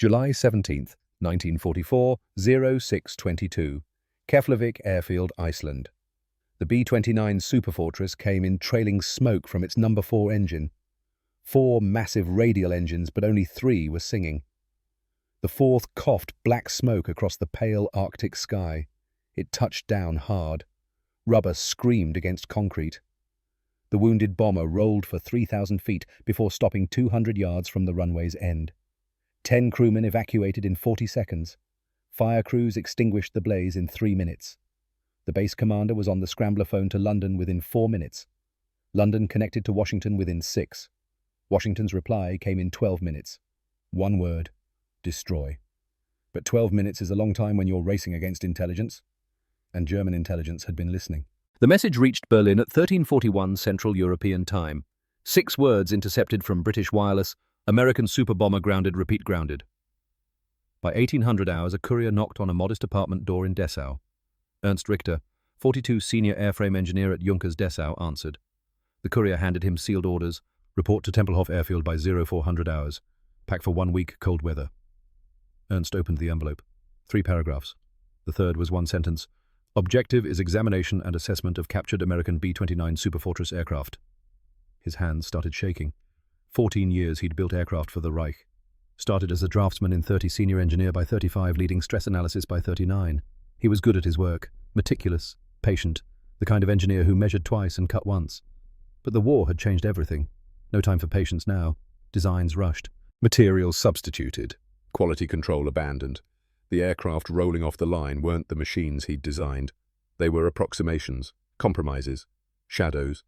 July 17th, 1944, 0622, Keflavik Airfield, Iceland. The B-29 Superfortress came in trailing smoke from its number 4 engine. 4 massive radial engines, but only 3 were singing. The 4th coughed black smoke across the pale Arctic sky. It touched down hard. Rubber screamed against concrete. The wounded bomber rolled for 3,000 feet before stopping 200 yards from the runway's end. 10 crewmen evacuated in 40 seconds. Fire crews extinguished the blaze in 3 minutes. The base commander was on the scrambler phone to London within 4 minutes. London connected to Washington within 6. Washington's reply came in 12 minutes. One word: destroy. But 12 minutes is a long time when you're racing against intelligence. And German intelligence had been listening. The message reached Berlin at 1341 Central European Time. 6 words intercepted from British wireless: American super bomber grounded, repeat grounded. By 1800 hours, a courier knocked on a modest apartment door in Dessau. Ernst Richter, 42 senior airframe engineer at Junkers Dessau, answered. The courier handed him sealed orders: report to Tempelhof Airfield by 0400 hours. Pack for 1 week, cold weather. Ernst opened the envelope. 3 paragraphs. The third was 1 sentence. Objective is examination and assessment of captured American B-29 Superfortress aircraft. His hands started shaking. 14 years he'd built aircraft for the Reich. Started as a draftsman in 30, senior engineer by 35, leading stress analysis by 39. He was good at his work, meticulous, patient, the kind of engineer who measured twice and cut once. But the war had changed everything. No time for patience now. Designs rushed. Materials substituted. Quality control abandoned. The aircraft rolling off the line weren't the machines he'd designed. They were approximations, compromises, shadows.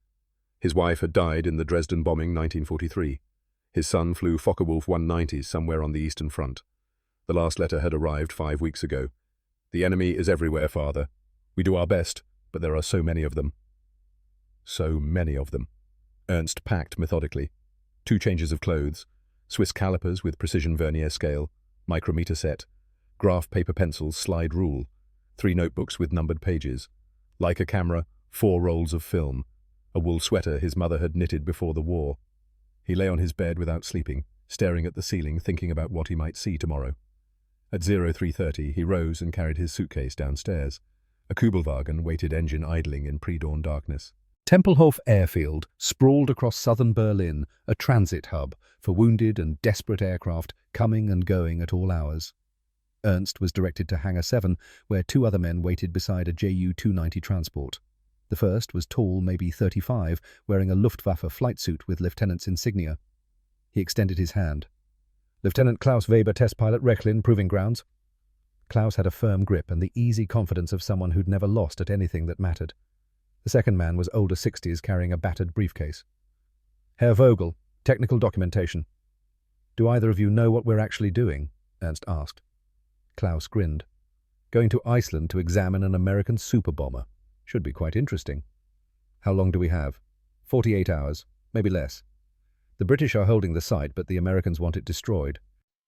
His wife had died in the Dresden bombing 1943. His son flew Focke-Wulf 190s somewhere on the Eastern Front. The last letter had arrived 5 weeks ago. The enemy is everywhere, father. We do our best, but there are so many of them. So many of them. Ernst packed methodically. 2 changes of clothes, Swiss calipers with precision vernier scale, micrometer set, graph paper pencils, slide rule, 3 notebooks with numbered pages, Leica camera, 4 rolls of film, a wool sweater his mother had knitted before the war. He lay on his bed without sleeping, staring at the ceiling, thinking about what he might see tomorrow. At 0330, he rose and carried his suitcase downstairs. A Kubelwagen waited, engine idling in pre-dawn darkness. Tempelhof Airfield sprawled across southern Berlin, a transit hub for wounded and desperate aircraft coming and going at all hours. Ernst was directed to Hangar 7, where 2 other men waited beside a Ju-290 transport. The first was tall, maybe 35, wearing a Luftwaffe flight suit with lieutenant's insignia. He extended his hand. Lieutenant Klaus Weber, test pilot, Rechlin, Proving Grounds. Klaus had a firm grip and the easy confidence of someone who'd never lost at anything that mattered. The second man was older 60s, carrying a battered briefcase. Herr Vogel, technical documentation. Do either of you know what we're actually doing? Ernst asked. Klaus grinned. Going to Iceland to examine an American super bomber. Should be quite interesting. How long do we have? 48 hours, maybe less. The British are holding the site, but the Americans want it destroyed.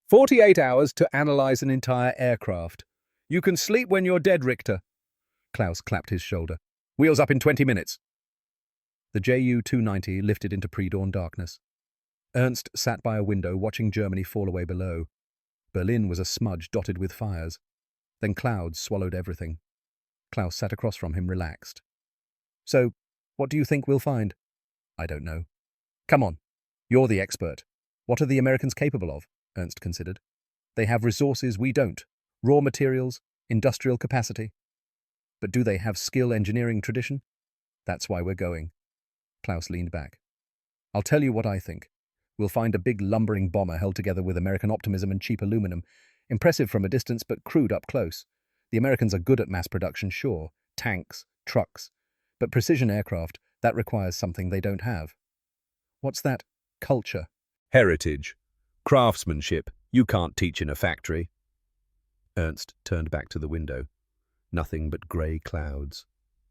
48 hours to analyze an entire aircraft. You can sleep when you're dead, Richter. Klaus clapped his shoulder. Wheels up in 20 minutes. The Ju-290 lifted into pre-dawn darkness. Ernst sat by a window watching Germany fall away below. Berlin was a smudge dotted with fires. Then clouds swallowed everything. Klaus sat across from him, relaxed. So, what do you think we'll find? I don't know. Come on. You're the expert. What are the Americans capable of? Ernst considered. They have resources we don't. Raw materials, industrial capacity. But do they have skill, engineering tradition? That's why we're going. Klaus leaned back. I'll tell you what I think. We'll find a big lumbering bomber held together with American optimism and cheap aluminum. Impressive from a distance, but crude up close. The Americans are good at mass production, sure. Tanks, trucks. But precision aircraft, that requires something they don't have. What's that? Culture. Heritage. Craftsmanship. You can't teach in a factory. Ernst turned back to the window. Nothing but grey clouds.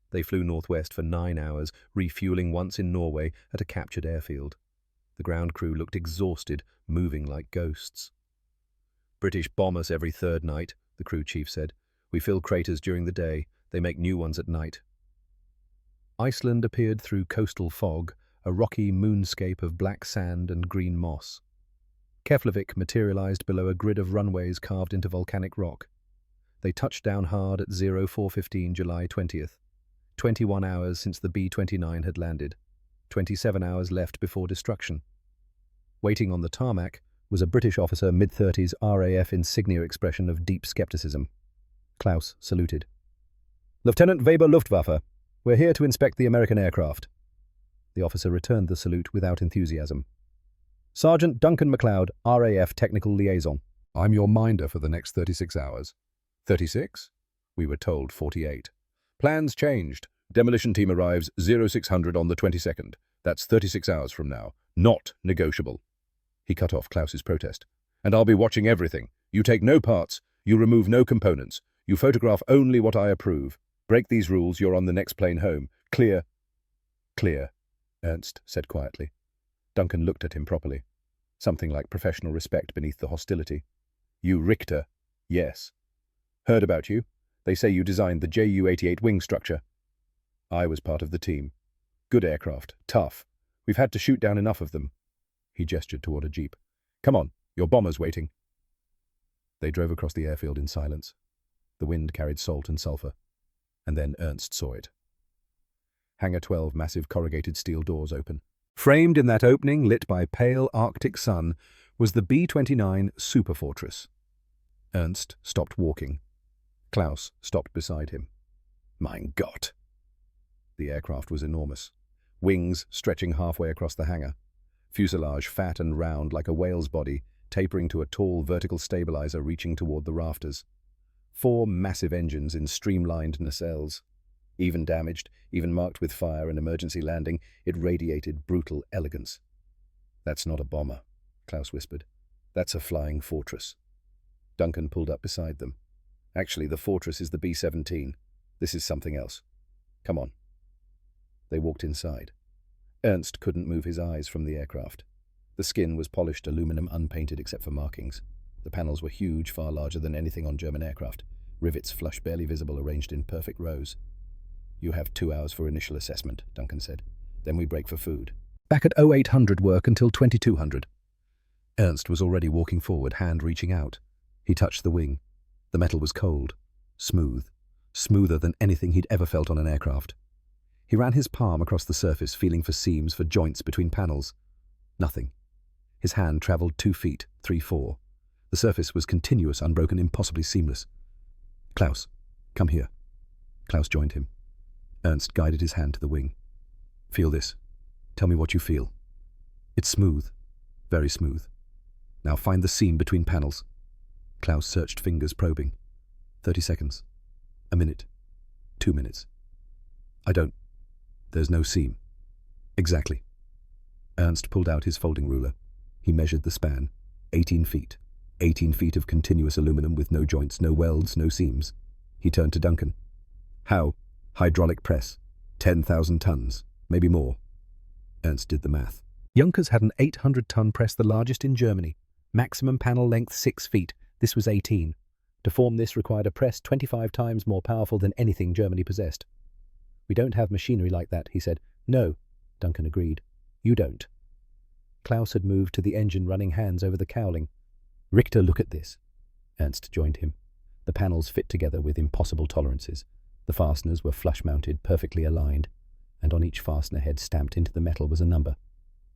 They flew northwest for 9 hours, refuelling once in Norway at a captured airfield. The ground crew looked exhausted, moving like ghosts. British bomb us every 3rd night, the crew chief said. We fill craters during the day. They make new ones at night. Iceland appeared through coastal fog, a rocky moonscape of black sand and green moss. Keflavik materialized below a grid of runways carved into volcanic rock. They touched down hard at 04:15 July 20th. 21 hours since the B-29 had landed. 27 hours left before destruction. Waiting on the tarmac was a British officer, mid-30s, RAF insignia expression of deep skepticism. Klaus saluted. "Lieutenant Weber, Luftwaffe. We're here to inspect the American aircraft." The officer returned the salute without enthusiasm. "Sergeant Duncan MacLeod, RAF Technical Liaison." I'm your minder for the next 36 hours. 36? We were told 48. Plans changed. Demolition team arrives 0600 on the 22nd. That's 36 hours from now. Not negotiable. He cut off Klaus's protest. "And I'll be watching everything. You take no parts. You remove no components. You photograph only what I approve. Break these rules, you're on the next plane home. Clear?" "Clear," Ernst said quietly. Duncan looked at him properly. Something like professional respect beneath the hostility. "You Richter?" "Yes." "Heard about you. They say you designed the Ju-88 wing structure." "I was part of the team. Good aircraft. Tough. We've had to shoot down enough of them." He gestured toward a jeep. "Come on, your bomber's waiting." They drove across the airfield in silence. The wind carried salt and sulfur. And then Ernst saw it. Hangar 12, massive corrugated steel doors open. Framed in that opening, lit by pale Arctic sun, was the B-29 Superfortress. Ernst stopped walking. Klaus stopped beside him. Mein Gott! The aircraft was enormous. Wings stretching halfway across the hangar. Fuselage fat and round like a whale's body, tapering to a tall vertical stabilizer reaching toward the rafters. 4 massive engines in streamlined nacelles. Even damaged, even marked with fire and emergency landing, it radiated brutal elegance. "That's not a bomber," Klaus whispered. "That's a flying fortress." Duncan pulled up beside them. "Actually, the fortress is the B-17. This is something else. Come on." They walked inside. Ernst couldn't move his eyes from the aircraft. The skin was polished aluminum, unpainted except for markings. The panels were huge, far larger than anything on German aircraft. Rivets flush, barely visible, arranged in perfect rows. "You have 2 hours for initial assessment," Duncan said. "Then we break for food. Back at 0800 work until 2200. Ernst was already walking forward, hand reaching out. He touched the wing. The metal was cold, smooth, smoother than anything he'd ever felt on an aircraft. He ran his palm across the surface, feeling for seams, for joints between panels. Nothing. His hand traveled 2 feet, 3, 4. The surface was continuous, unbroken, impossibly seamless. "Klaus, come here." Klaus joined him. Ernst guided his hand to the wing. "Feel this. Tell me what you feel." "It's smooth. Very smooth. Now find the seam between panels." Klaus searched, fingers probing. 30 seconds. A minute. 2 minutes. There's no seam." "Exactly." Ernst pulled out his folding ruler. He measured the span. 18 feet. 18 feet of continuous aluminum with no joints, no welds, no seams. He turned to Duncan. "How? Hydraulic press. 10,000 tons. Maybe more." Ernst did the math. Junkers had an 800-ton press, the largest in Germany. Maximum panel length 6 feet. This was 18. To form this required a press 25 times more powerful than anything Germany possessed. "We don't have machinery like that," he said. "No," Duncan agreed. "You don't." Klaus had moved to the engine, running hands over the cowling. "Richter, look at this." Ernst joined him. The panels fit together with impossible tolerances. The fasteners were flush-mounted, perfectly aligned, and on each fastener head stamped into the metal was a number.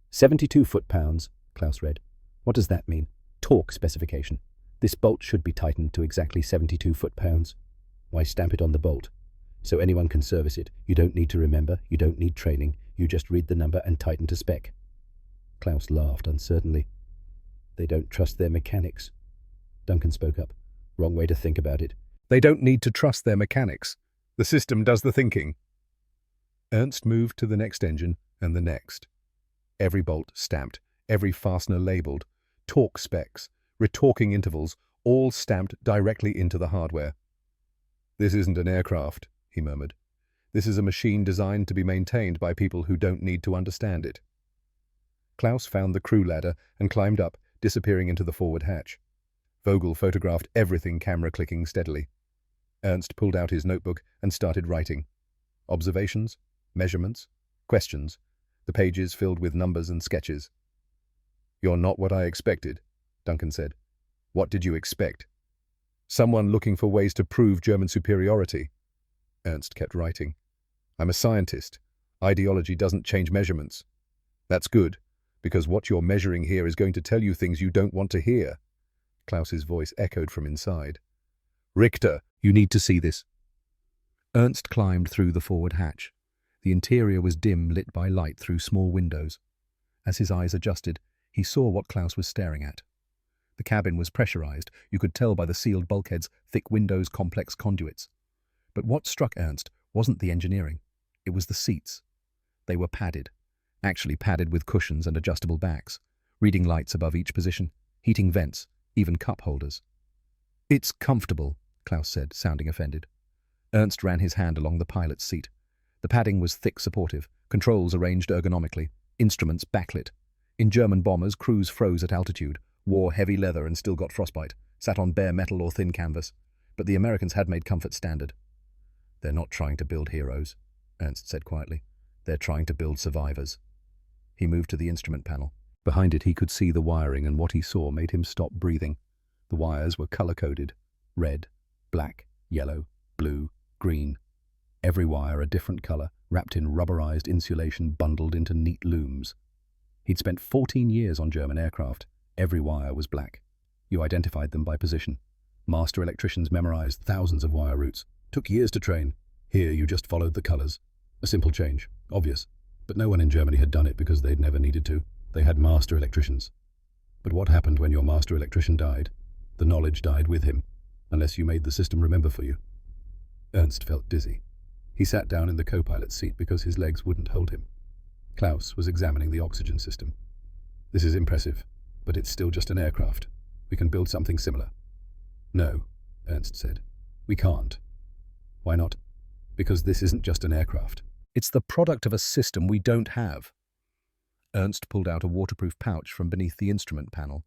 72 foot-pounds, Klaus read. "What does that mean?" "Torque specification. This bolt should be tightened to exactly 72 foot-pounds. Why stamp it on the bolt? So anyone can service it. You don't need to remember. You don't need training. You just read the number and tighten to spec." Klaus laughed uncertainly. "They don't trust their mechanics." Duncan spoke up. "Wrong way to think about it." They don't need to trust their mechanics. The system does the thinking." Ernst moved to the next engine and the next. Every bolt stamped, every fastener labeled, torque specs, retorquing intervals, all stamped directly into the hardware. "This isn't an aircraft," he murmured. "This is a machine designed to be maintained by people who don't need to understand it." Klaus found the crew ladder and climbed up, disappearing into the forward hatch. Vogel photographed everything, camera clicking steadily. Ernst pulled out his notebook and started writing. Observations, measurements, questions, the pages filled with numbers and sketches. "You're not what I expected," Duncan said. What did you expect? Someone looking for ways to prove German superiority. Ernst kept writing. I'm a scientist. Ideology doesn't change measurements. That's good, because what you're measuring here is going to tell you things you don't want to hear. Klaus's voice echoed from inside. Richter, you need to see this. Ernst climbed through the forward hatch. The interior was dim, lit by light through small windows. As his eyes adjusted, he saw what Klaus was staring at. The cabin was pressurized. You could tell by the sealed bulkheads, thick windows, complex conduits. But what struck Ernst wasn't the engineering. It was the seats. They were padded, actually padded with cushions and adjustable backs, reading lights above each position, heating vents, even cup holders. It's comfortable, Klaus said, sounding offended. Ernst ran his hand along the pilot's seat. The padding was thick, supportive, controls arranged ergonomically, instruments backlit. In German bombers, crews froze at altitude, wore heavy leather and still got frostbite, sat on bare metal or thin canvas. But the Americans had made comfort standard. They're not trying to build heroes, Ernst said quietly. They're trying to build survivors. He moved to the instrument panel. Behind it he could see the wiring, and what he saw made him stop breathing. The wires were color-coded. Red, black, yellow, blue, green. Every wire a different color, wrapped in rubberized insulation bundled into neat looms. He'd spent 14 years on German aircraft. Every wire was black. You identified them by position. Master electricians memorized thousands of wire routes. Took years to train. Here you just followed the colors. A simple change, obvious. But no one in Germany had done it because they'd never needed to. They had master electricians. But what happened when your master electrician died? The knowledge died with him, unless you made the system remember for you. Ernst felt dizzy. He sat down in the co-pilot's seat because his legs wouldn't hold him. Klaus was examining the oxygen system. This is impressive, but it's still just an aircraft. We can build something similar. No, Ernst said. We can't. Why not? Because this isn't just an aircraft. It's the product of a system we don't have. Ernst pulled out a waterproof pouch from beneath the instrument panel.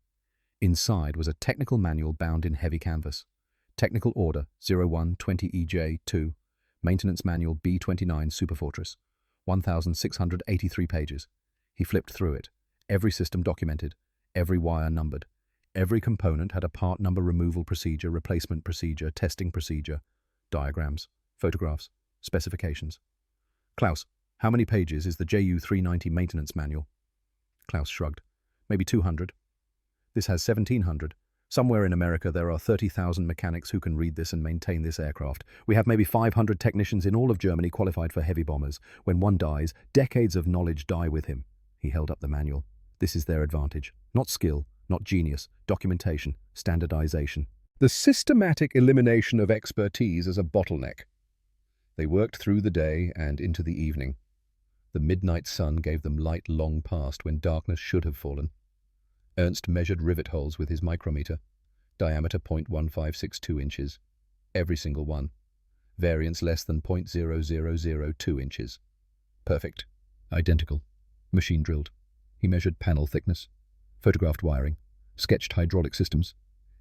Inside was a technical manual bound in heavy canvas. Technical Order 0120EJ2, Maintenance Manual B29 Superfortress, 1,683 pages. He flipped through it. Every system documented, every wire numbered. Every component had a part number, removal procedure, replacement procedure, testing procedure, diagrams, photographs, specifications. Klaus, how many pages is the JU-390 maintenance manual? Klaus shrugged. Maybe 200. This has 1,700. Somewhere in America there are 30,000 mechanics who can read this and maintain this aircraft. We have maybe 500 technicians in all of Germany qualified for heavy bombers. When one dies, decades of knowledge die with him. He held up the manual. This is their advantage. Not skill, not genius, documentation, standardization. The systematic elimination of expertise as a bottleneck. They worked through the day and into the evening. The midnight sun gave them light long past when darkness should have fallen. Ernst measured rivet holes with his micrometer. Diameter 0.1562 inches. Every single one. Variance less than 0.0002 inches. Perfect. Identical. Machine drilled. He measured panel thickness. Photographed wiring. Sketched hydraulic systems.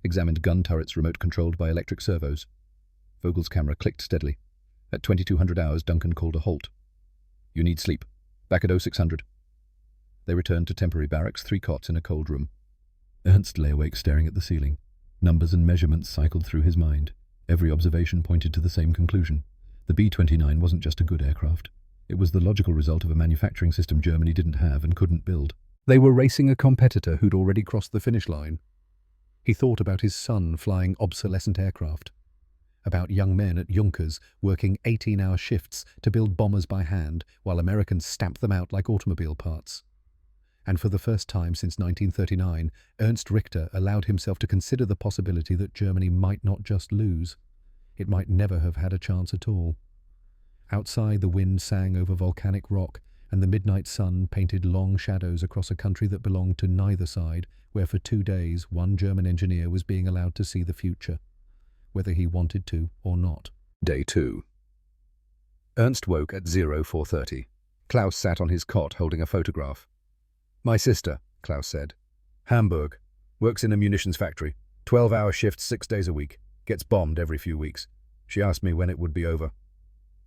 Examined gun turrets remote controlled by electric servos. Vogel's camera clicked steadily. At 2200 hours, Duncan called a halt. You need sleep. Back at 0600. They returned to temporary barracks, 3 cots in a cold room. Ernst lay awake staring at the ceiling. Numbers and measurements cycled through his mind. Every observation pointed to the same conclusion. The B-29 wasn't just a good aircraft. It was the logical result of a manufacturing system Germany didn't have and couldn't build. They were racing a competitor who'd already crossed the finish line. He thought about his son flying obsolescent aircraft. About young men at Junkers working 18-hour shifts to build bombers by hand while Americans stamped them out like automobile parts. And for the first time since 1939, Ernst Richter allowed himself to consider the possibility that Germany might not just lose. It might never have had a chance at all. Outside, the wind sang over volcanic rock, and the midnight sun painted long shadows across a country that belonged to neither side, where for 2 days one German engineer was being allowed to see the future, whether he wanted to or not. Day 2. Ernst woke at 0430. Klaus sat on his cot holding a photograph. My sister, Klaus said. Hamburg. Works in a munitions factory. 12-hour shifts 6 days a week. Gets bombed every few weeks. She asked me when it would be over.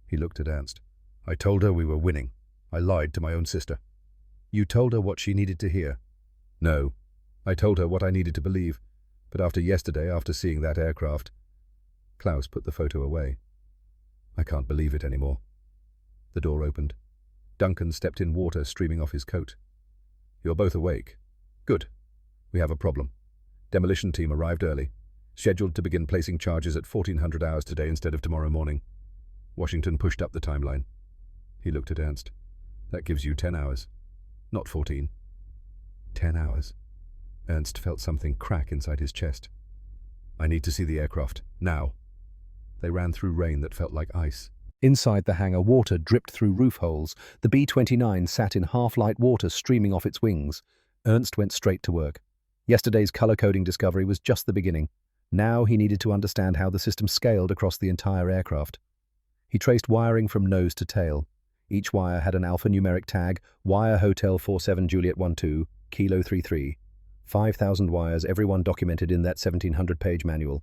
He looked at Ernst. I told her we were winning. I lied to my own sister. You told her what she needed to hear? No. I told her what I needed to believe, but after yesterday, after seeing that aircraft... Klaus put the photo away. I can't believe it anymore. The door opened. Duncan stepped in, water streaming off his coat. You're both awake. Good. We have a problem. Demolition team arrived early, scheduled to begin placing charges at 1400 hours today instead of tomorrow morning. Washington pushed up the timeline. He looked at Ernst. That gives you 10 hours. Not 14. 10 hours. Ernst felt something crack inside his chest. I need to see the aircraft, now. They ran through rain that felt like ice. Inside the hangar, water dripped through roof holes. The B-29 sat in half-light water streaming off its wings. Ernst went straight to work. Yesterday's color-coding discovery was just the beginning. Now he needed to understand how the system scaled across the entire aircraft. He traced wiring from nose to tail. Each wire had an alphanumeric tag, Wire Hotel 47 Juliet 12, Kilo 33. 5,000 wires, every one documented in that 1,700-page manual.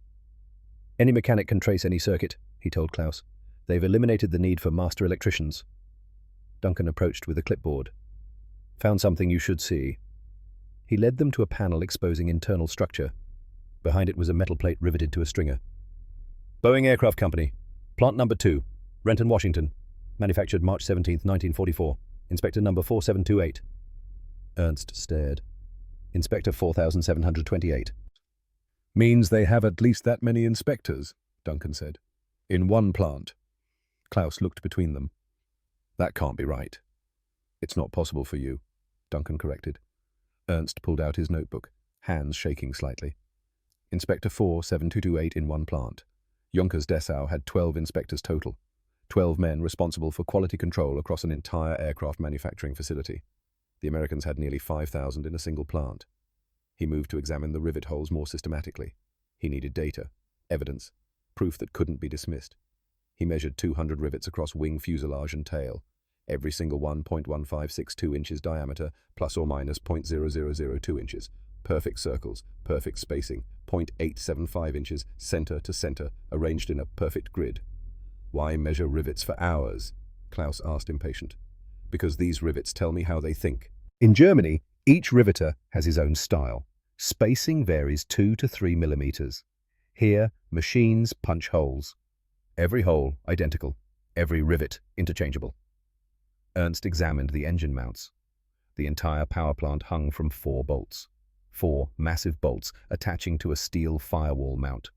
Any mechanic can trace any circuit, he told Klaus. They've eliminated the need for master electricians. Duncan approached with a clipboard. Found something you should see. He led them to a panel exposing internal structure. Behind it was a metal plate riveted to a stringer. Boeing Aircraft Company, Plant Number 2, Renton, Washington. Manufactured March 17, 1944. Inspector number 4728. Ernst stared. Inspector 4728. Means they have at least that many inspectors, Duncan said. In one plant. Klaus looked between them. That can't be right. It's not possible for you, Duncan corrected. Ernst pulled out his notebook, hands shaking slightly. Inspector 47228 in one plant. Junkers-Dessau had 12 inspectors total. 12 men responsible for quality control across an entire aircraft manufacturing facility. The Americans had nearly 5,000 in a single plant. He moved to examine the rivet holes more systematically. He needed data, evidence, proof that couldn't be dismissed. He measured 200 rivets across wing, fuselage and tail, every single one 0.1562 inches diameter, plus or minus 0.0002 inches. Perfect circles, perfect spacing, 0.875 inches, center to center, arranged in a perfect grid. Why measure rivets for hours? Klaus asked, impatient. Because these rivets tell me how they think. In Germany, each riveter has his own style. Spacing varies 2 to 3 millimeters. Here, machines punch holes. Every hole identical, every rivet interchangeable. Ernst examined the engine mounts. The entire power plant hung from 4 bolts. 4 massive bolts attaching to a steel firewall mount.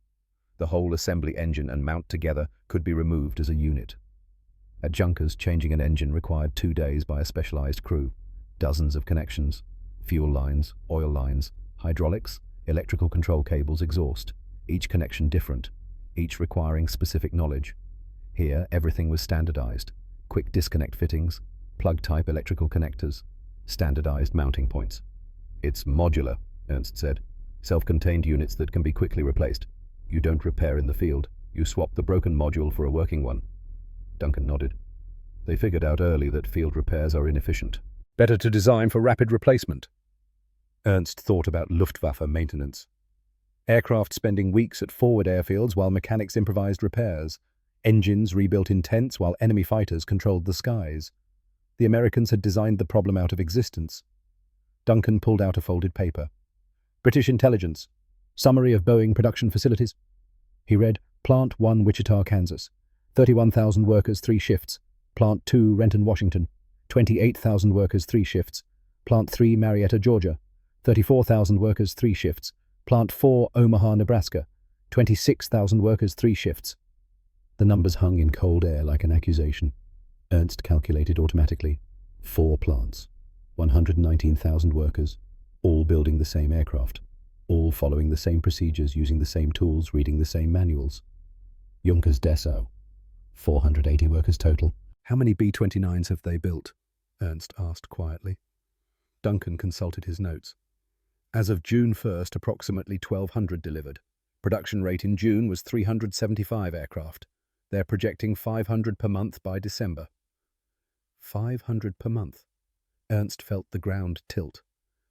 The whole assembly engine and mount together could be removed as a unit. At Junkers, changing an engine required 2 days by a specialized crew. Dozens of connections, fuel lines, oil lines, hydraulics, electrical control cables, exhaust, each connection different, each requiring specific knowledge. Here, everything was standardized. Quick disconnect fittings, plug-type electrical connectors, standardized mounting points. It's modular, Ernst said. Self-contained units that can be quickly replaced. You don't repair in the field. You swap the broken module for a working one. Duncan nodded. They figured out early that field repairs are inefficient. Better to design for rapid replacement. Ernst thought about Luftwaffe maintenance. Aircraft spending weeks at forward airfields while mechanics improvised repairs. Engines rebuilt in tents while enemy fighters controlled the skies. The Americans had designed the problem out of existence. Duncan pulled out a folded paper. British intelligence. Summary of Boeing production facilities. He read, Plant 1, Wichita, Kansas. 31,000 workers, 3 shifts. Plant 2, Renton, Washington. 28,000 workers, 3 shifts. Plant 3, Marietta, Georgia. 34,000 workers, 3 shifts. Plant 4, Omaha, Nebraska. 26,000 workers, 3 shifts. The numbers hung in cold air like an accusation. Ernst calculated automatically. 4 plants. 119,000 workers, all building the same aircraft, all following the same procedures, using the same tools, reading the same manuals. Junkers-Dessau. 480 workers total. How many B-29s have they built? Ernst asked quietly. Duncan consulted his notes. As of June 1st, approximately 1,200 delivered. Production rate in June was 375 aircraft. They're projecting 500 per month by December. 500 per month. Ernst felt the ground tilt.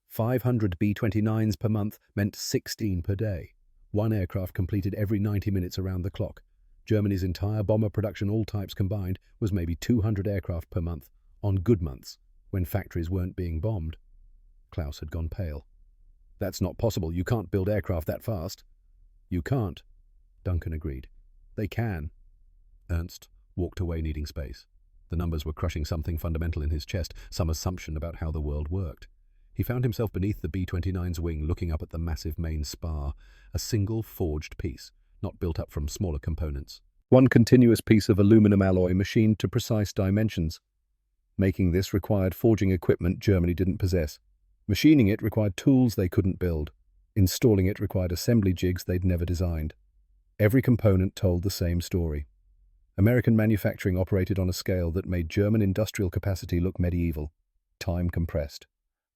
500 B-29s per month meant 16 per day. 1 aircraft completed every 90 minutes around the clock. Germany's entire bomber production, all types combined, was maybe 200 aircraft per month, on good months, when factories weren't being bombed. Klaus had gone pale. That's not possible. You can't build aircraft that fast. You can't, Duncan agreed. They can. Ernst walked away, needing space. The numbers were crushing something fundamental in his chest, some assumption about how the world worked. He found himself beneath the B-29's wing, looking up at the massive main spar, a single forged piece, not built up from smaller components. One continuous piece of aluminum alloy machined to precise dimensions. Making this required forging equipment Germany didn't possess. Machining it required tools they couldn't build. Installing it required assembly jigs they'd never designed. Every component told the same story. American manufacturing operated on a scale that made German industrial capacity look medieval. Time compressed.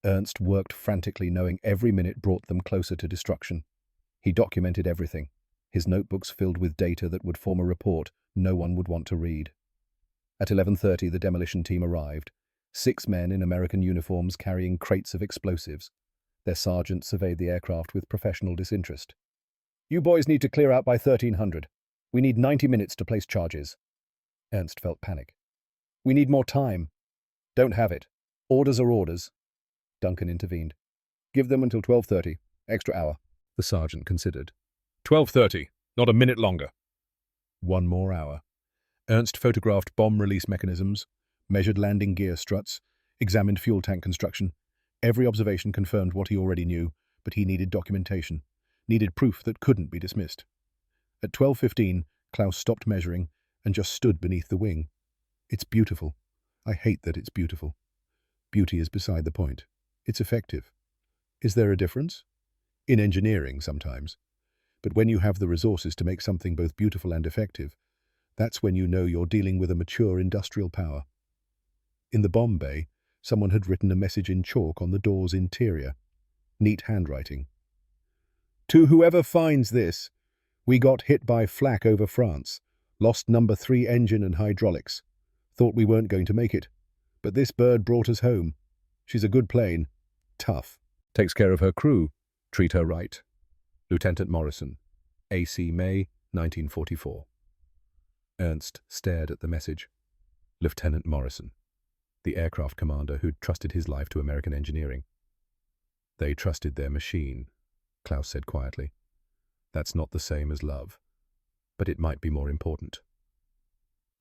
Ernst worked frantically, knowing every minute brought them closer to destruction. He documented everything, his notebooks filled with data that would form a report no one would want to read. At 11:30, the demolition team arrived, 6 men in American uniforms carrying crates of explosives. Their sergeant surveyed the aircraft with professional disinterest. "You boys need to clear out by 1300. We need 90 minutes to place charges." Ernst felt panic. "We need more time." "Don't have it. Orders are orders." Duncan intervened. "Give them until 12:30. Extra hour." The sergeant considered. 12:30, not a minute longer. 1 more hour. Ernst photographed bomb release mechanisms, measured landing gear struts, examined fuel tank construction. Every observation confirmed what he already knew, but he needed documentation, needed proof that couldn't be dismissed. At 12:15, Klaus stopped measuring and just stood beneath the wing. "It's beautiful. I hate that it's beautiful. Beauty is beside the point. It's effective. Is there a difference? In engineering, sometimes. But when you have the resources to make something both beautiful and effective, that's when you know you're dealing with a mature industrial power." In the bomb bay, someone had written a message in chalk on the door's interior. Neat handwriting. "To whoever finds this, we got hit by flak over France. Lost number 3 engine and hydraulics. Thought we weren't going to make it. But this bird brought us home. She's a good plane. Tough. Takes care of her crew. Treat her right. Lieutenant Morrison. AC May, 1944. Ernst stared at the message. Lieutenant Morrison, the aircraft commander who'd trusted his life to American engineering. "They trusted their machine," Klaus said quietly. "That's not the same as love, but it might be more important."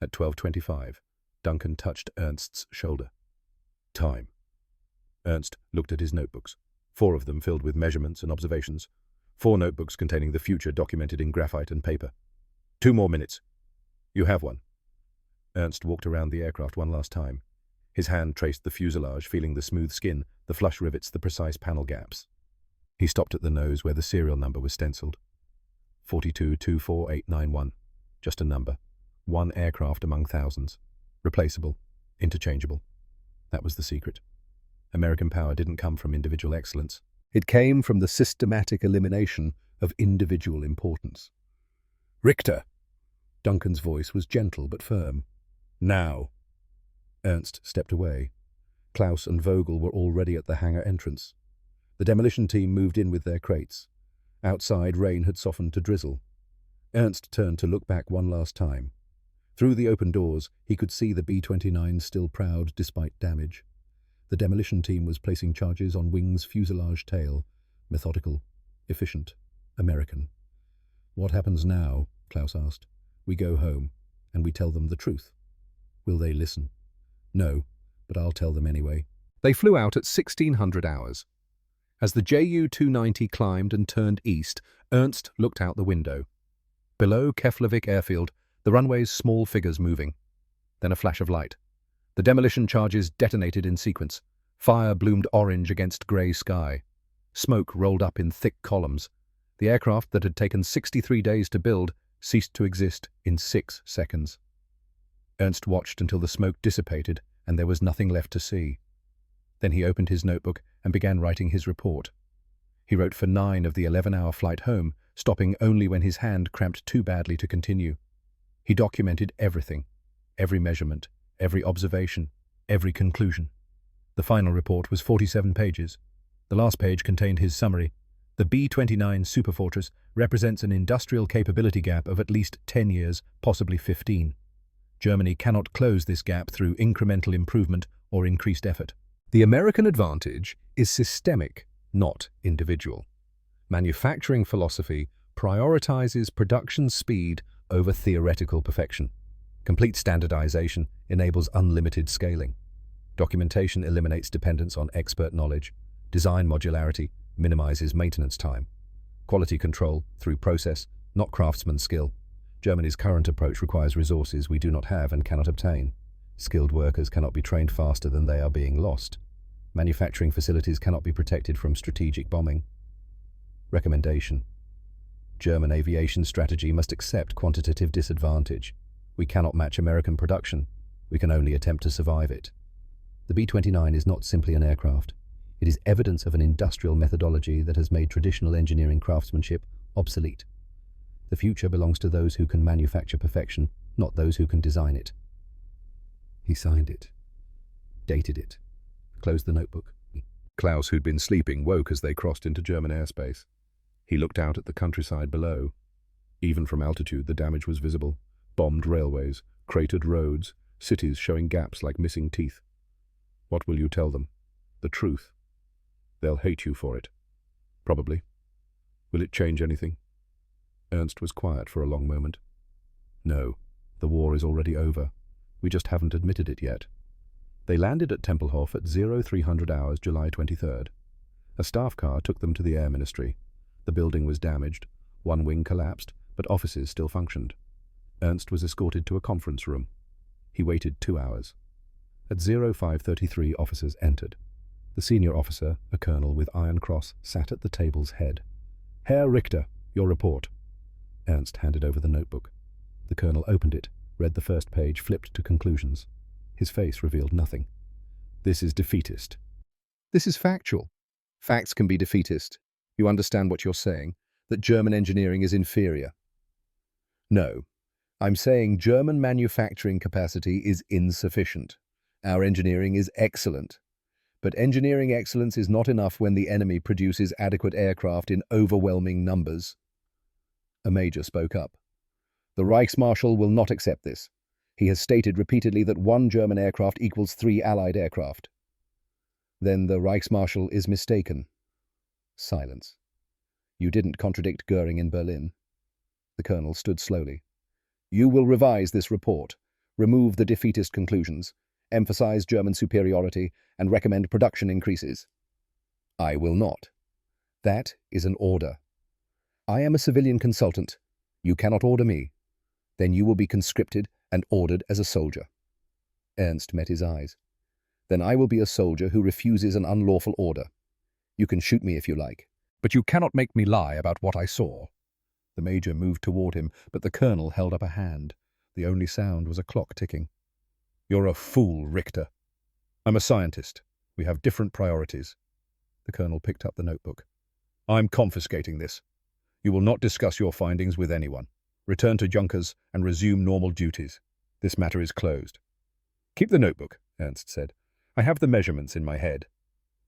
At 12:25, Duncan touched Ernst's shoulder. "Time." Ernst looked at his notebooks, 4 of them filled with measurements and observations, 4 notebooks containing the future documented in graphite and paper. 2 more minutes. You have one." Ernst walked around the aircraft one last time. His hand traced the fuselage, feeling the smooth skin, the flush rivets, the precise panel gaps. He stopped at the nose where the serial number was stenciled. 4224891. Just a number. One aircraft among thousands. Replaceable. Interchangeable. That was the secret. American power didn't come from individual excellence. It came from the systematic elimination of individual importance. "Richter!" Duncan's voice was gentle but firm. "Now!" Ernst stepped away. Klaus and Vogel were already at the hangar entrance. The demolition team moved in with their crates. Outside, rain had softened to drizzle. Ernst turned to look back one last time. Through the open doors, he could see the B-29 still proud despite damage. The demolition team was placing charges on wing's fuselage tail. Methodical, efficient, American. "What happens now?" Klaus asked. "We go home, and we tell them the truth. Will they listen?" "No, but I'll tell them anyway." They flew out at 1600 hours. As the Ju-290 climbed and turned east, Ernst looked out the window. Below Keflavik airfield, the runway's small figures moving. Then a flash of light. The demolition charges detonated in sequence. Fire bloomed orange against grey sky. Smoke rolled up in thick columns. The aircraft that had taken 63 days to build ceased to exist in 6 seconds. Ernst watched until the smoke dissipated and there was nothing left to see. Then he opened his notebook and began writing his report. He wrote for 9 of the 11-hour flight home, stopping only when his hand cramped too badly to continue. He documented everything, every measurement, every observation, every conclusion. The final report was 47 pages. The last page contained his summary. The B-29 Superfortress represents an industrial capability gap of at least 10 years, possibly 15. Germany cannot close this gap through incremental improvement or increased effort. The American advantage is systemic, not individual. Manufacturing philosophy prioritizes production speed over theoretical perfection. Complete standardization enables unlimited scaling. Documentation eliminates dependence on expert knowledge. Design modularity minimizes maintenance time. Quality control through process, not craftsman skill. Germany's current approach requires resources we do not have and cannot obtain. Skilled workers cannot be trained faster than they are being lost. Manufacturing facilities cannot be protected from strategic bombing. Recommendation: German aviation strategy must accept quantitative disadvantage. We cannot match American production. We can only attempt to survive it. The B-29 is not simply an aircraft. It is evidence of an industrial methodology that has made traditional engineering craftsmanship obsolete. The future belongs to those who can manufacture perfection, not those who can design it. He signed it, dated it, closed the notebook. Klaus, who'd been sleeping, woke as they crossed into German airspace. He looked out at the countryside below. Even from altitude, the damage was visible. Bombed railways, cratered roads, cities showing gaps like missing teeth. What will you tell them? The truth. They'll hate you for it. Probably. Will it change anything? Ernst was quiet for a long moment. No, the war is already over. We just haven't admitted it yet. They landed at Tempelhof at 0300 hours, July 23rd. A staff car took them to the Air Ministry. The building was damaged, one wing collapsed, but offices still functioned. Ernst was escorted to a conference room. He waited 2 hours. At 0533, officers entered. The senior officer, a colonel with Iron Cross, sat at the table's head. Herr Richter, your report. Ernst handed over the notebook. The colonel opened it, read the first page, flipped to conclusions. His face revealed nothing. This is defeatist. This is factual. Facts can be defeatist. You understand what you're saying? That German engineering is inferior? No. I'm saying German manufacturing capacity is insufficient. Our engineering is excellent. But engineering excellence is not enough when the enemy produces adequate aircraft in overwhelming numbers. A major spoke up. The Reichsmarschall will not accept this. He has stated repeatedly that 1 German aircraft equals 3 Allied aircraft. Then the Reichsmarschall is mistaken. Silence. You didn't contradict Goering in Berlin. The colonel stood slowly. You will revise this report, remove the defeatist conclusions, emphasize German superiority, and recommend production increases. I will not. That is an order. I am a civilian consultant. You cannot order me. Then you will be conscripted and ordered as a soldier. Ernst met his eyes. Then I will be a soldier who refuses an unlawful order. You can shoot me if you like, but you cannot make me lie about what I saw. The major moved toward him, but the colonel held up a hand. The only sound was a clock ticking. You're a fool, Richter. I'm a scientist. We have different priorities. The colonel picked up the notebook. I'm confiscating this. You will not discuss your findings with anyone. Return to Junkers and resume normal duties. This matter is closed. Keep the notebook, Ernst said. I have the measurements in my head.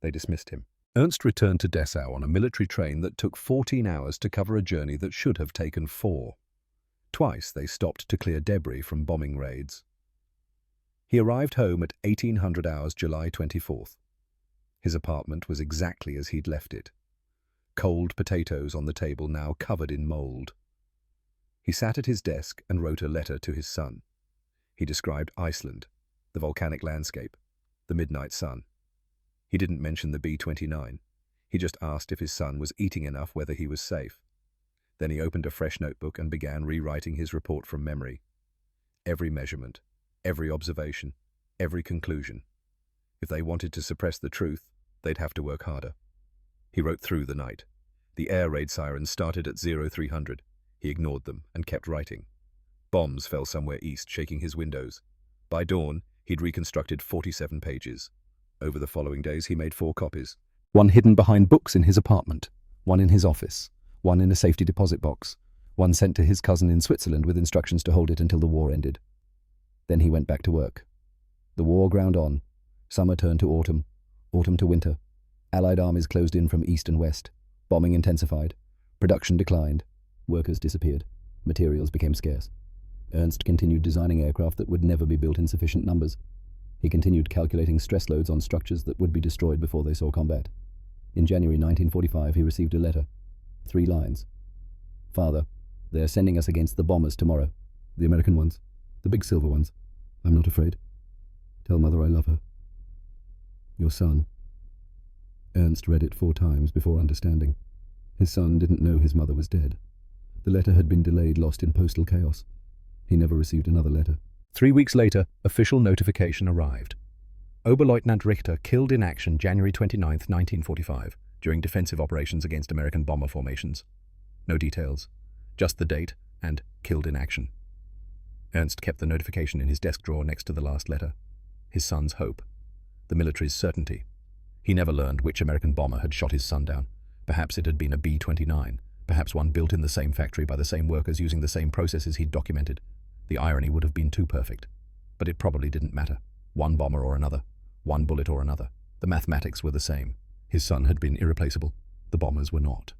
They dismissed him. Ernst returned to Dessau on a military train that took 14 hours to cover a journey that should have taken 4. Twice they stopped to clear debris from bombing raids. He arrived home at 1800 hours, July 24th. His apartment was exactly as he'd left it. Cold potatoes on the table, now covered in mold. He sat at his desk and wrote a letter to his son. He described Iceland, the volcanic landscape, the midnight sun. He didn't mention the B-29. He just asked if his son was eating enough, whether he was safe. Then he opened a fresh notebook and began rewriting his report from memory. Every measurement, every observation, every conclusion. If they wanted to suppress the truth, they'd have to work harder. He wrote through the night. The air raid sirens started at 0300. He ignored them and kept writing. Bombs fell somewhere east, shaking his windows. By dawn, he'd reconstructed 47 pages. Over the following days, he made 4 copies. One hidden behind books in his apartment, one in his office, one in a safety deposit box, one sent to his cousin in Switzerland with instructions to hold it until the war ended. Then he went back to work. The war ground on. Summer turned to autumn, autumn to winter. Allied armies closed in from east and west. Bombing intensified. Production declined. Workers disappeared. Materials became scarce. Ernst continued designing aircraft that would never be built in sufficient numbers. He continued calculating stress loads on structures that would be destroyed before they saw combat. In January 1945, he received a letter. 3 lines. Father, they are sending us against the bombers tomorrow. The American ones. The big silver ones. I'm not afraid. Tell Mother I love her. Your son. Ernst read it 4 times before understanding. His son didn't know his mother was dead. The letter had been delayed, lost in postal chaos. He never received another letter. 3 weeks later, official notification arrived. Oberleutnant Richter killed in action January 29, 1945, during defensive operations against American bomber formations. No details, just the date and killed in action. Ernst kept the notification in his desk drawer next to the last letter. His son's hope. The military's certainty. He never learned which American bomber had shot his son down. Perhaps it had been a B-29, perhaps one built in the same factory by the same workers using the same processes he'd documented. The irony would have been too perfect. But it probably didn't matter. One bomber or another. One bullet or another. The mathematics were the same. His son had been irreplaceable. The bombers were not.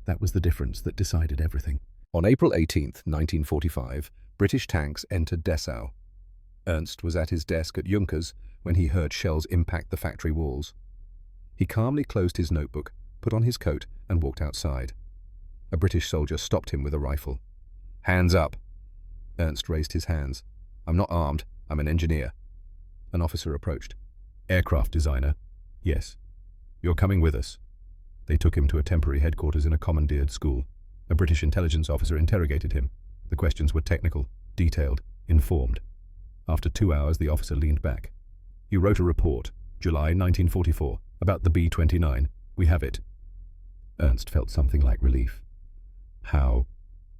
That was the difference that decided everything. On April 18, 1945, British tanks entered Dessau. Ernst was at his desk at Junkers when he heard shells impact the factory walls. He calmly closed his notebook, put on his coat, and walked outside. A British soldier stopped him with a rifle. "Hands up!" Ernst raised his hands. "I'm not armed. I'm an engineer." An officer approached. "Aircraft designer?" "Yes." "You're coming with us." They took him to a temporary headquarters in a commandeered school. A British intelligence officer interrogated him. The questions were technical, detailed, informed. After 2 hours, the officer leaned back. "You wrote a report, July 1944, about the B-29. We have it." Ernst felt something like relief. "How?"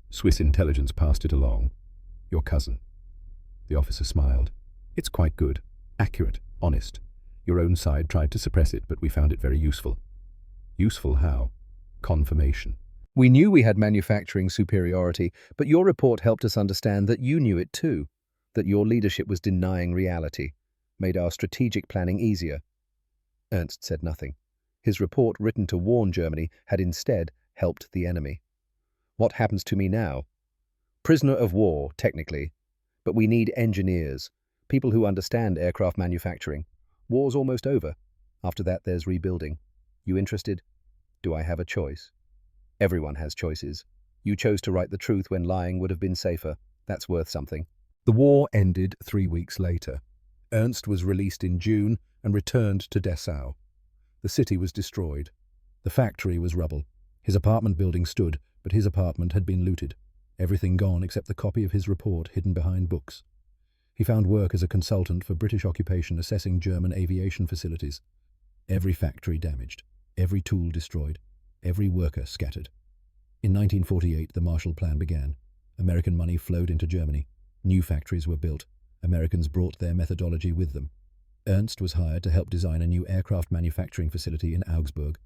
"Swiss intelligence passed it along. Your cousin." The officer smiled. "It's quite good. Accurate. Honest. Your own side tried to suppress it, but we found it very useful." "Useful how?" "Confirmation." We knew we had manufacturing superiority, but your report helped us understand that you knew it too, that your leadership was denying reality, made our strategic planning easier. Ernst said nothing. His report, written to warn Germany, had instead helped the enemy. What happens to me now? Prisoner of war, technically, but we need engineers, people who understand aircraft manufacturing. War's almost over. After that, there's rebuilding. You interested? Do I have a choice? Everyone has choices. You chose to write the truth when lying would have been safer. That's worth something. The war ended 3 weeks later. Ernst was released in June and returned to Dessau. The city was destroyed. The factory was rubble. His apartment building stood, but his apartment had been looted. Everything gone except the copy of his report hidden behind books. He found work as a consultant for British occupation assessing German aviation facilities. Every factory damaged, every tool destroyed, every worker scattered. In 1948, the Marshall Plan began. American money flowed into Germany. New factories were built. Americans brought their methodology with them. Ernst was hired to help design a new aircraft manufacturing facility in Augsburg.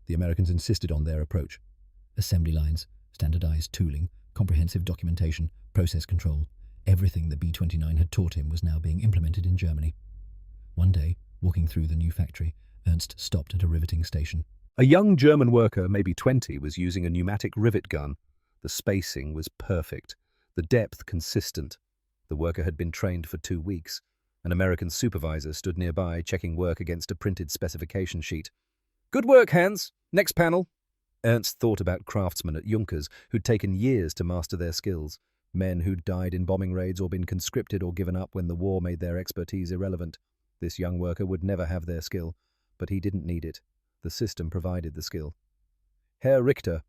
The Americans insisted on their approach. Assembly lines, standardized tooling, comprehensive documentation, process control. Everything the B-29 had taught him was now being implemented in Germany. One day, walking through the new factory, Ernst stopped at a riveting station. A young German worker, maybe 20, was using a pneumatic rivet gun. The spacing was perfect, the depth consistent. The worker had been trained for 2 weeks. An American supervisor stood nearby, checking work against a printed specification sheet. "Good work, Hans. Next panel." Ernst thought about craftsmen at Junkers who'd taken years to master their skills, men who'd died in bombing raids or been conscripted or given up when the war made their expertise irrelevant. This young worker would never have their skill, but he didn't need it. The system provided the skill. "Herr Richter."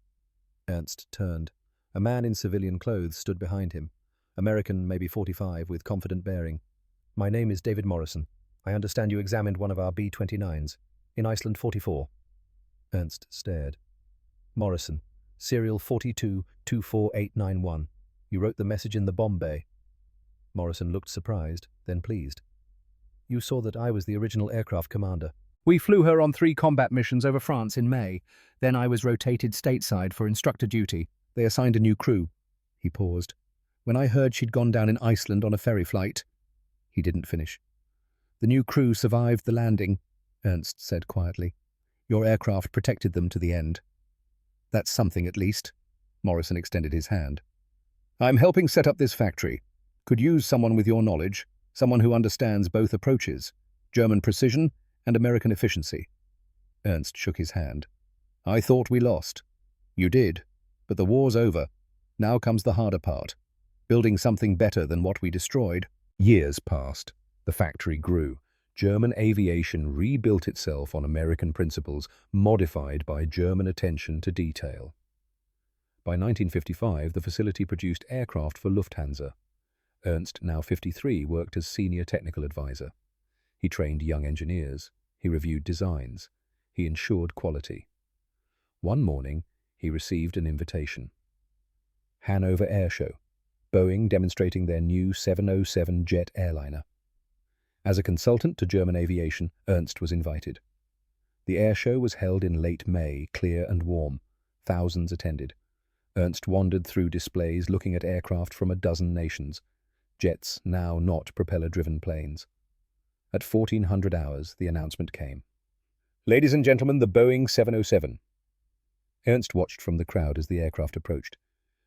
Ernst turned. A man in civilian clothes stood behind him. American, maybe 45, with confident bearing. "My name is David Morrison. I understand you examined one of our B-29s. In Iceland 44. Ernst stared. "Morrison, serial 4224891. You wrote the message in the bomb bay." Morrison looked surprised, then pleased. "You saw that I was the original aircraft commander. We flew her on 3 combat missions over France in May. Then I was rotated stateside for instructor duty. They assigned a new crew." He paused. "When I heard she'd gone down in Iceland on a ferry flight..." He didn't finish. "The new crew survived the landing," Ernst said quietly. "Your aircraft protected them to the end." "That's something, at least." Morrison extended his hand. "I'm helping set up this factory. Could use someone with your knowledge, someone who understands both approaches, German precision and American efficiency." Ernst shook his hand. I thought we lost. You did, but the war's over. Now comes the harder part, building something better than what we destroyed. Years passed. The factory grew. German aviation rebuilt itself on American principles, modified by German attention to detail. By 1955, the facility produced aircraft for Lufthansa. Ernst, now 53, worked as senior technical advisor. He trained young engineers. He reviewed designs. He ensured quality. One morning, he received an invitation. Hanover Air Show, Boeing demonstrating their new 707 jet airliner. As a consultant to German aviation, Ernst was invited. The air show was held in late May, clear and warm. Thousands attended. Ernst wandered through displays looking at aircraft from a dozen nations. Jets, now not propeller-driven planes. At 1400 hours, the announcement came. Ladies and gentlemen, the Boeing 707. Ernst watched from the crowd as the aircraft approached.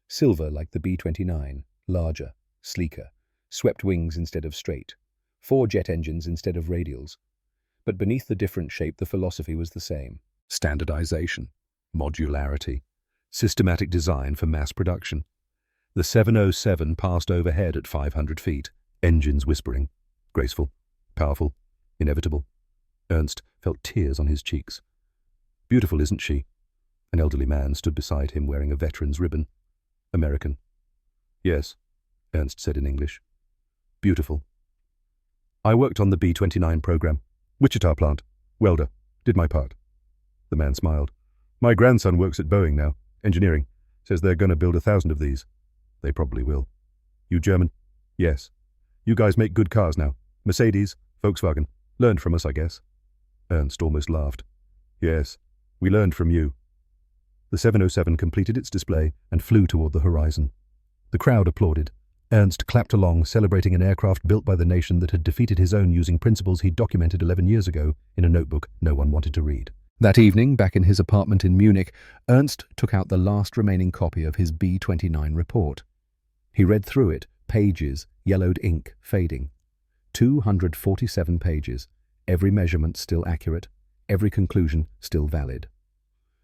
Silver like the B-29, larger, sleeker, swept wings instead of straight, 4 jet engines instead of radials. But beneath the different shape, the philosophy was the same. Standardization, modularity, systematic design for mass production. The 707 passed overhead at 500 feet, engines whispering. Graceful, powerful, inevitable. Ernst felt tears on his cheeks. Beautiful, isn't she? An elderly man stood beside him wearing a veteran's ribbon. American. Yes, Ernst said in English. Beautiful. I worked on the B-29 program. Wichita plant. Welder. Did my part. The man smiled. My grandson works at Boeing now. Engineering. Says they're going to build 1,000 of these. They probably will. You German? Yes. You guys make good cars now. Mercedes, Volkswagen. Learned from us, I guess. Ernst almost laughed. Yes, we learned from you. The 707 completed its display and flew toward the horizon. The crowd applauded. Ernst clapped along, celebrating an aircraft built by the nation that had defeated his own using principles he'd documented 11 years ago in a notebook no one wanted to read. That evening, back in his apartment in Munich, Ernst took out the last remaining copy of his B-29 report. He read through it, pages, yellowed ink, fading. 247 pages, every measurement still accurate, every conclusion still valid.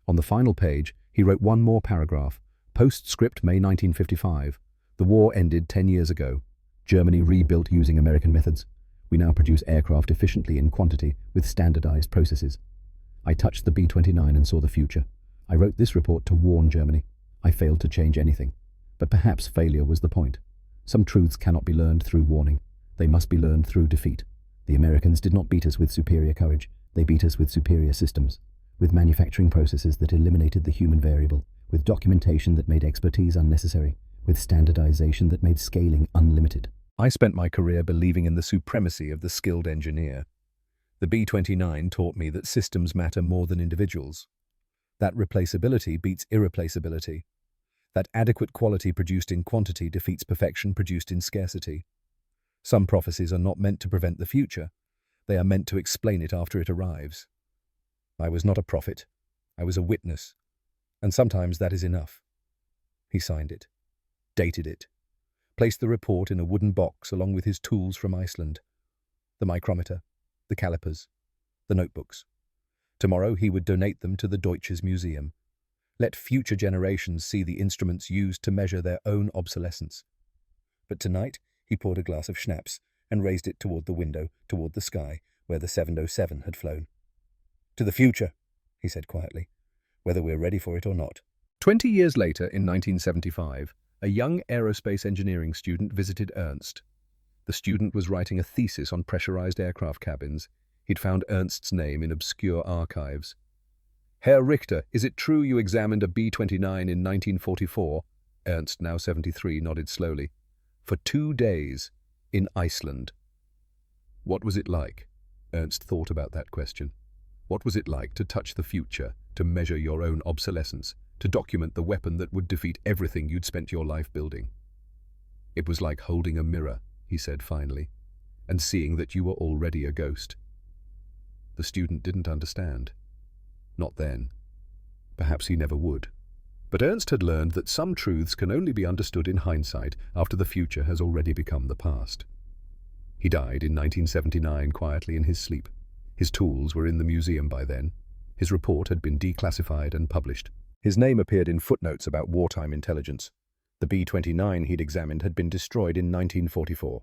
On the final page, he wrote one more paragraph. Postscript, May 1955. The war ended 10 years ago. Germany rebuilt using American methods. We now produce aircraft efficiently in quantity with standardized processes. I touched the B-29 and saw the future. I wrote this report to warn Germany. I failed to change anything. But perhaps failure was the point. Some truths cannot be learned through warning. They must be learned through defeat. The Americans did not beat us with superior courage. They beat us with superior systems, with manufacturing processes that eliminated the human variable, with documentation that made expertise unnecessary, with standardization that made scaling unlimited. I spent my career believing in the supremacy of the skilled engineer. The B-29 taught me that systems matter more than individuals, that replaceability beats irreplaceability, that adequate quality produced in quantity defeats perfection produced in scarcity. Some prophecies are not meant to prevent the future. They are meant to explain it after it arrives. I was not a prophet. I was a witness. And sometimes that is enough. He signed it, dated it, placed the report in a wooden box along with his tools from Iceland, the micrometer, the calipers, the notebooks. Tomorrow he would donate them to the Deutsches Museum. Let future generations see the instruments used to measure their own obsolescence. But tonight he poured a glass of schnapps and raised it toward the window, toward the sky, where the 707 had flown. To the future, he said quietly, whether we're ready for it or not. 20 years later, in 1975, a young aerospace engineering student visited Ernst. The student was writing a thesis on pressurized aircraft cabins. He'd found Ernst's name in obscure archives. Herr Richter, is it true you examined a B-29 in 1944? Ernst, now 73, nodded slowly. For 2 days, in Iceland. What was it like? Ernst thought about that question. What was it like to touch the future, to measure your own obsolescence, to document the weapon that would defeat everything you'd spent your life building? It was like holding a mirror, he said finally, and seeing that you were already a ghost. The student didn't understand. Not then. Perhaps he never would. But Ernst had learned that some truths can only be understood in hindsight after the future has already become the past. He died in 1979 quietly in his sleep. His tools were in the museum by then. His report had been declassified and published. His name appeared in footnotes about wartime intelligence. The B-29 he'd examined had been destroyed in 1944.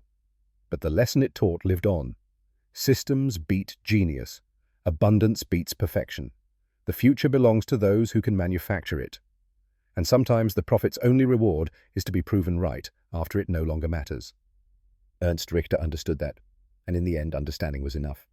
But the lesson it taught lived on. Systems beat genius. Abundance beats perfection. The future belongs to those who can manufacture it. And sometimes the prophet's only reward is to be proven right after it no longer matters. Ernst Richter understood that, and in the end, understanding was enough.